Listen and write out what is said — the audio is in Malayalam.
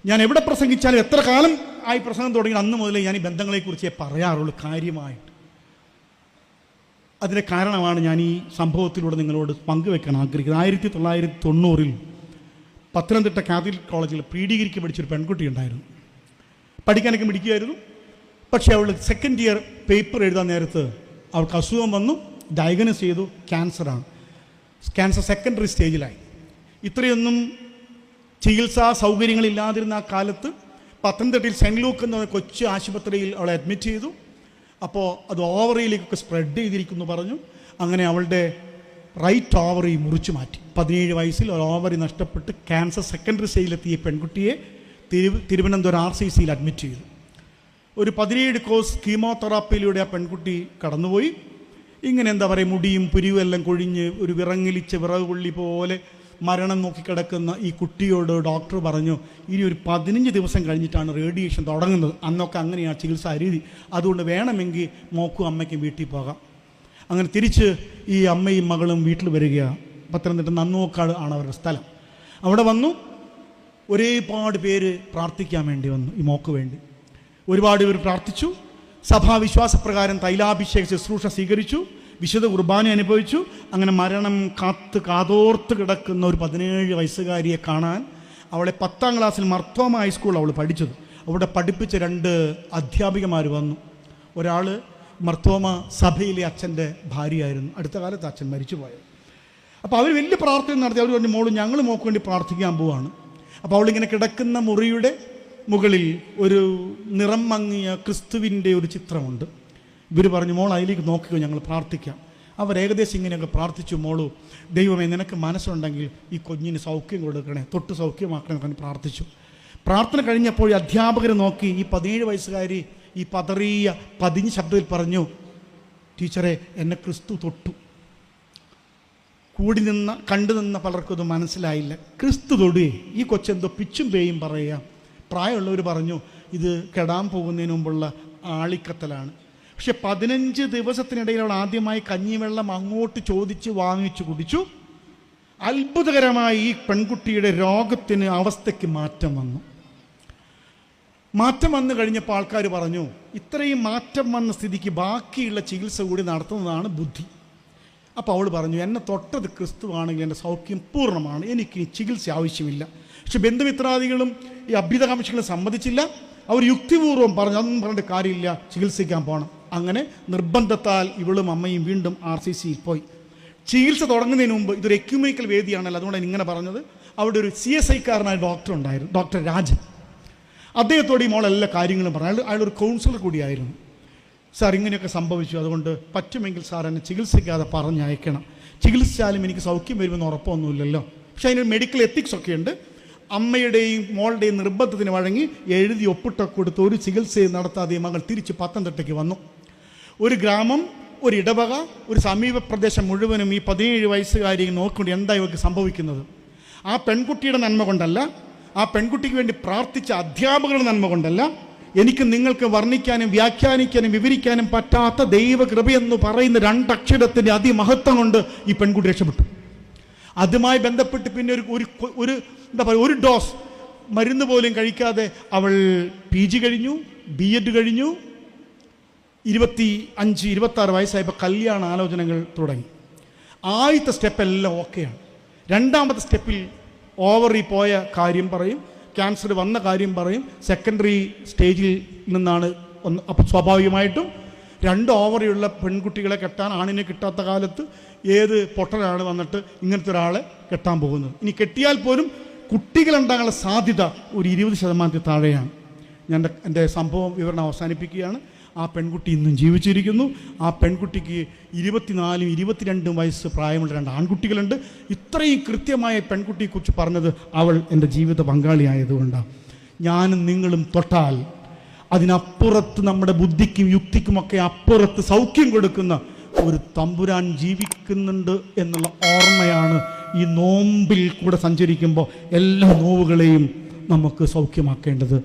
ഞാൻ എവിടെ പ്രസംഗിച്ചാലും എത്ര കാലം ആയി പ്രസംഗം തുടങ്ങി അന്ന് മുതലേ ഞാൻ ഈ ബന്ധങ്ങളെക്കുറിച്ചേ പറയാറുള്ളൂ കാര്യമായിട്ട്. അതിൻ്റെ കാരണമാണ് ഞാൻ ഈ സംഭവത്തിലൂടെ നിങ്ങളോട് പങ്കുവെക്കാൻ ആഗ്രഹിക്കുന്നത്. 1990 പത്തനംതിട്ട കാത്തലിക് കോളേജിൽ പ്രീ ഡിഗ്രിക്ക് പഠിച്ചൊരു പെൺകുട്ടി ഉണ്ടായിരുന്നു. പഠിക്കാനൊക്കെ മിടിക്കുമായിരുന്നു. പക്ഷേ അവൾ സെക്കൻഡ് ഇയർ പേപ്പർ എഴുതാൻ നേരത്ത് അവൾക്ക് അസുഖം വന്നു. ഡയഗ്നോസ് ചെയ്തു, ക്യാൻസറാണ്. Cancer secondary സ്റ്റേജിലായി. ഇത്രയൊന്നും ചികിത്സാ സൗകര്യങ്ങളില്ലാതിരുന്ന ആ കാലത്ത് പത്തനംതിട്ടയിൽ സെൻറ്റ് ലൂക്ക് എന്ന കൊച്ചു ആശുപത്രിയിൽ അവളെ അഡ്മിറ്റ് ചെയ്തു. അപ്പോൾ അത് ഓവറിയിലേക്കൊക്കെ സ്പ്രെഡ് ചെയ്തിരിക്കുന്നു പറഞ്ഞു. അങ്ങനെ അവളുടെ റൈറ്റ് ഓവറി മുറിച്ചു മാറ്റി. 17 വയസ്സിൽ ഒരു ഓവറി നഷ്ടപ്പെട്ട് ക്യാൻസർ സെക്കൻഡറി സ്റ്റേജിലെത്തിയ പെൺകുട്ടിയെ തിരുവനന്തപുരം RCCയിൽ അഡ്മിറ്റ് ചെയ്തു. ഒരു 17 കോഴ്സ് കീമോതെറാപ്പിയിലൂടെ ആ പെൺകുട്ടി കടന്നുപോയി. ഇങ്ങനെ എന്താ പറയുക, മുടിയും പുരിവും എല്ലാം കൊഴിഞ്ഞ് ഒരു വിറങ്ങിലിച്ച വിറക് കൊള്ളി പോലെ മരണം നോക്കിക്കിടക്കുന്ന ഈ കുട്ടിയോട് ഡോക്ടർ പറഞ്ഞു, ഇനി ഒരു 15 ദിവസം കഴിഞ്ഞിട്ടാണ് റേഡിയേഷൻ തുടങ്ങുന്നത്. അന്നൊക്കെ അങ്ങനെയാണ് ചികിത്സാ രീതി. അതുകൊണ്ട് വേണമെങ്കിൽ മോക്കും അമ്മയ്ക്കും വീട്ടിൽ പോകാം. അങ്ങനെ തിരിച്ച് ഈ അമ്മയും മകളും വീട്ടിൽ വരികയാണ്. പത്തനംതിട്ട നന്നോക്കാട് ആണ് അവരുടെ സ്ഥലം. അവിടെ വന്നു. ഒരുപാട് പേര് പ്രാർത്ഥിക്കാൻ വേണ്ടി വന്നു. ഈ മോക്ക് വേണ്ടി ഒരുപാട് പേർ പ്രാർത്ഥിച്ചു. സഭാവിശ്വാസപ്രകാരം തൈലാഭിഷേക ശുശ്രൂഷ സ്വീകരിച്ചു. വിശുദ്ധ കുർബാന അനുഭവിച്ചു. അങ്ങനെ മരണം കാതോർത്ത് കിടക്കുന്ന ഒരു 17 വയസ്സുകാരിയെ കാണാൻ അവളെ 10ാം ക്ലാസ്സിൽ മർത്തോമ ഹൈസ്കൂൾ അവൾ പഠിച്ചത്. അവിടെ പഠിപ്പിച്ച 2 അധ്യാപികമാർ വന്നു. ഒരാൾ മർത്തോമ സഭയിലെ അച്ഛൻ്റെ ഭാര്യയായിരുന്നു. അടുത്ത കാലത്ത് അച്ഛൻ മരിച്ചു പോയത്. അപ്പോൾ അവർ വലിയ പ്രാർത്ഥന നടത്തി. അവർ പറഞ്ഞു, മോള് ഞങ്ങൾ മോക്ക് വേണ്ടി പ്രാർത്ഥിക്കാൻ പോവാണ്. അപ്പോൾ അവളിങ്ങനെ കിടക്കുന്ന മുറിയുടെ മുകളിൽ ഒരു നിറം മങ്ങിയ ക്രിസ്തുവിൻ്റെ ഒരു ചിത്രമുണ്ട്. ഇവർ പറഞ്ഞു, മോൾ അതിലേക്ക് നോക്കിക്കോ, ഞങ്ങൾ പ്രാർത്ഥിക്കാം. അവർ ഏകദേശം ഇങ്ങനെയൊക്കെ പ്രാർത്ഥിച്ചു. മോളു, ദൈവമേ നിനക്ക് മനസ്സുണ്ടെങ്കിൽ ഈ കുഞ്ഞിന് സൗഖ്യം കൊടുക്കണേ, തൊട്ട് സൗഖ്യമാക്കണേ എന്നൊക്കെ പ്രാർത്ഥിച്ചു. പ്രാർത്ഥന കഴിഞ്ഞപ്പോൾ അധ്യാപകർ നോക്കി. ഈ 17 വയസ്സുകാരി ഈ പതിഞ്ഞ ശബ്ദത്തിൽ പറഞ്ഞു, ടീച്ചറെ എന്നെ ക്രിസ്തു തൊട്ടു. കണ്ടു നിന്ന പലർക്കും അത് മനസ്സിലായില്ല. ക്രിസ്തു തൊടുകയെ, ഈ കൊച്ചെന്തോ പിച്ചും പേയും പറയുക. പ്രായമുള്ളവർ പറഞ്ഞു, ഇത് കെടാൻ പോകുന്നതിന് മുമ്പുള്ള ആളിക്കത്തലാണ്. പക്ഷെ 15 ദിവസത്തിനിടയിൽ അവൾ ആദ്യമായി കഞ്ഞിവെള്ളം അങ്ങോട്ട് ചോദിച്ച് വാങ്ങിച്ചു കുടിച്ചു. അത്ഭുതകരമായി ഈ പെൺകുട്ടിയുടെ രോഗത്തിന് അവസ്ഥയ്ക്ക് മാറ്റം വന്നു. മാറ്റം വന്നു കഴിഞ്ഞപ്പോൾ ആൾക്കാർ പറഞ്ഞു, ഇത്രയും മാറ്റം വന്ന സ്ഥിതിക്ക് ബാക്കിയുള്ള ചികിത്സ കൂടി നടത്തുന്നതാണ് ബുദ്ധി. അപ്പോൾ അവൾ പറഞ്ഞു, എന്നെ തൊട്ടത് ക്രിസ്തുവാണെങ്കിൽ എൻ്റെ സൗഖ്യം പൂർണ്ണമാണ്, എനിക്ക് ചികിത്സ ആവശ്യമില്ല. പക്ഷെ ബന്ധുമിത്രാദികളും ഈ അഭ്യുതകാംക്ഷികളും സമ്മതിച്ചില്ല. അവർ യുക്തിപൂർവ്വം പറഞ്ഞു, അതൊന്നും പറഞ്ഞിട്ട് കാര്യമില്ല, ചികിത്സിക്കാൻ പോകണം. അങ്ങനെ നിർബന്ധത്താൽ ഇവളും അമ്മയും വീണ്ടും RCCയിൽ പോയി. ചികിത്സ തുടങ്ങുന്നതിന് മുമ്പ്, ഇതൊരു എക്യുമെനിക്കൽ വേദിയാണല്ലോ, അതുകൊണ്ടാണ് ഇങ്ങനെ പറഞ്ഞത്. അവിടെ ഒരു CSI-കാരനായ ഡോക്ടർ ഉണ്ടായിരുന്നു, ഡോക്ടർ രാജൻ. അദ്ദേഹത്തോട് ഈ മോൾ എല്ലാ കാര്യങ്ങളും പറഞ്ഞു. അയാളൊരു കൗൺസിലർ കൂടിയായിരുന്നു. സാർ ഇങ്ങനെയൊക്കെ സംഭവിച്ചു, അതുകൊണ്ട് പറ്റുമെങ്കിൽ സാർ എന്നെ ചികിത്സിക്കാതെ പറഞ്ഞയക്കണം. ചികിത്സിച്ചാലും എനിക്ക് സൗഖ്യം വരുമെന്ന് ഉറപ്പൊന്നുമില്ലല്ലോ. പക്ഷേ അതിനൊരു മെഡിക്കൽ എത്തിക്സ് ഒക്കെ ഉണ്ട്. അമ്മയുടെയും മോളുടെയും നിർബന്ധത്തിന് വഴങ്ങി എഴുതി ഒപ്പിട്ടൊക്കെ കൊടുത്ത് ഒരു ചികിത്സയും നടത്താതെ മകൾ തിരിച്ച് പത്തനംതിട്ടയ്ക്ക് വന്നു. ഒരു ഗ്രാമം, ഒരു ഇടവക, ഒരു സമീപ പ്രദേശം മുഴുവനും ഈ 17 വയസ്സുകാരിയെ നോക്കിക്കൊണ്ട് എന്താ ഇവർക്ക് സംഭവിക്കുന്നത്? ആ പെൺകുട്ടിയുടെ നന്മ കൊണ്ടല്ല, ആ പെൺകുട്ടിക്ക് വേണ്ടി പ്രാർത്ഥിച്ച അധ്യാപകരുടെ നന്മ കൊണ്ടല്ല, എനിക്ക് നിങ്ങൾക്ക് വർണ്ണിക്കാനും വ്യാഖ്യാനിക്കാനും വിവരിക്കാനും പറ്റാത്ത ദൈവകൃപയെന്ന് പറയുന്ന 2 അക്ഷരത്തിൻ്റെ അതിമഹത്വം കൊണ്ട് ഈ പെൺകുട്ടി രക്ഷപ്പെട്ടു. അതുമായി ബന്ധപ്പെട്ട് പിന്നെ ഒരു എന്താ പറയുക, ഒരു ഡോസ് മരുന്ന് പോലും കഴിക്കാതെ അവൾ PG കഴിഞ്ഞു, B.Ed കഴിഞ്ഞു. 25-26 വയസ്സായപ്പോൾ കല്യാണ ആലോചനകൾ തുടങ്ങി. ആദ്യത്തെ സ്റ്റെപ്പെല്ലാം ഓക്കെയാണ്. 2ാമത്തെ സ്റ്റെപ്പിൽ ഓവറി പോയ കാര്യം പറയും, ക്യാൻസർ വന്ന കാര്യം പറയും, സെക്കൻഡറി സ്റ്റേജിൽ നിന്നാണ് ഒന്ന്. അപ്പം സ്വാഭാവികമായിട്ടും 2 ഓവറിയുള്ള പെൺകുട്ടികളെ കെട്ടാൻ ആണിനെ കിട്ടാത്ത കാലത്ത് ഏത് പൊട്ടനാണ് വന്നിട്ട് ഇങ്ങനത്തെ ഒരാളെ കെട്ടാൻ പോകുന്നത്? ഇനി കെട്ടിയാൽ പോലും കുട്ടികളുണ്ടാകാനുള്ള സാധ്യത ഒരു 20% താഴെയാണ്. ഞാൻ എൻ്റെ സംഭവം വിവരണം അവസാനിപ്പിക്കുകയാണ്. ആ പെൺകുട്ടി ഇന്നും ജീവിച്ചിരിക്കുന്നു. ആ പെൺകുട്ടിക്ക് 24 22 വയസ്സ് പ്രായമുള്ള 2 ആൺകുട്ടികളുണ്ട്. ഇത്രയും കൃത്യമായ പെൺകുട്ടിയെക്കുറിച്ച് പറഞ്ഞത് അവൾ എൻ്റെ ജീവിത പങ്കാളിയായതുകൊണ്ടാണ്. ഞാനും നിങ്ങളും തൊട്ടാൽ അതിനപ്പുറത്ത്, നമ്മുടെ ബുദ്ധിക്കും യുക്തിക്കുമൊക്കെ അപ്പുറത്ത് സൗഖ്യം കൊടുക്കുന്ന ഒരു തമ്പുരാൻ ജീവിക്കുന്നുണ്ട് എന്നുള്ള ഓർമ്മയാണ് ഈ നോമ്പിൽ കൂടെ സഞ്ചരിക്കുമ്പോൾ എല്ലാ നോവുകളെയും നമുക്ക് സൗഖ്യമാക്കേണ്ടത്.